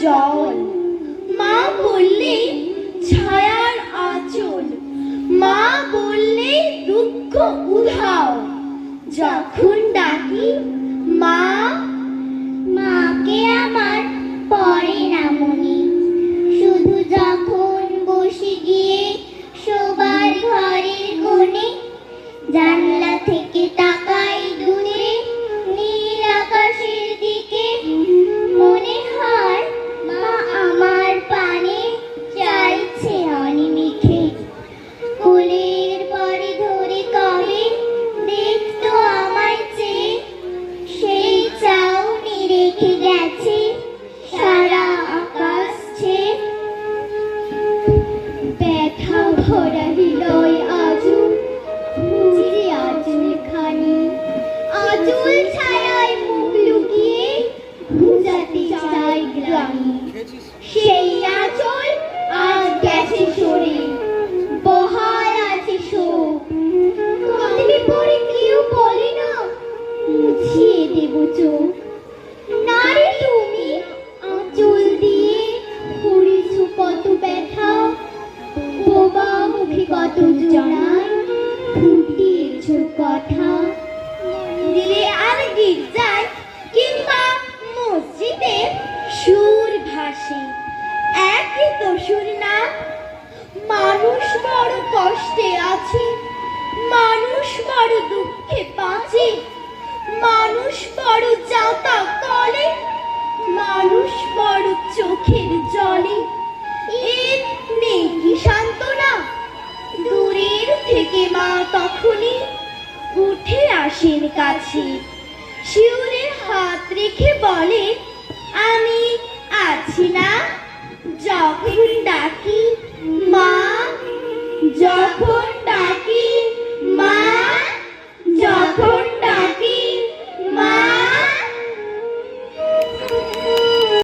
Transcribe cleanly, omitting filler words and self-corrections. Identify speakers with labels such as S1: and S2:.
S1: জল, মা বললে ছায়ার আঁচল, মা বললে দুঃখ উধাও। যখন ডাকি মা,
S2: মাকে আমার পড়ে না মনে, শুধু যখন বসে গিয়ে শোবার ঘরের কোণে, জানলা থেকে তাকাই দূরে নীল আকাশের দিকে, মনে হয় মা আমার পানে চাইছে অনিমিখে। কোলের পরে ধরে কবে দেখতো আমায় চেয়ে, সেই চাউনি রেখে গেছে সারা আকাশ ছেয়ে। ব্যথা ভরা হৃদয় আজও খুঁজে আঁচল খানি, আঁচল ছায়ায় মুখ লুকিয়ে বুঝাতে চাই গ্রামে। সেই আঁচল আজ গেছে সরে, বহাল আছে শোক। কাঁদলে পরে কেউ বলে না মুছিয়ে দেব চোখ। নারী তুমি আঁচল দিয়ে করেছ কত ব্যথা, বোবা মুখে কত জনায় ফুটিয়েছ কথা।
S1: মন্দিরে আর গির্জায় কিংবা মসজিদে সুর ভাসে, একই তো সুর না। মানুষ বড় কষ্টে আছে, মানুষ বড় দুঃখে বাঁচে, মানুষ বড় যাতা কলে, মানুষ বড় চোখের জলে। এর নেই কি সান্ত্বনা? দূরের থেকে মা তখনই উঠে আসেন কাছে, শিউরে হাত রেখে বলে, আমি আছি না। যখন ডাকি মা, যখন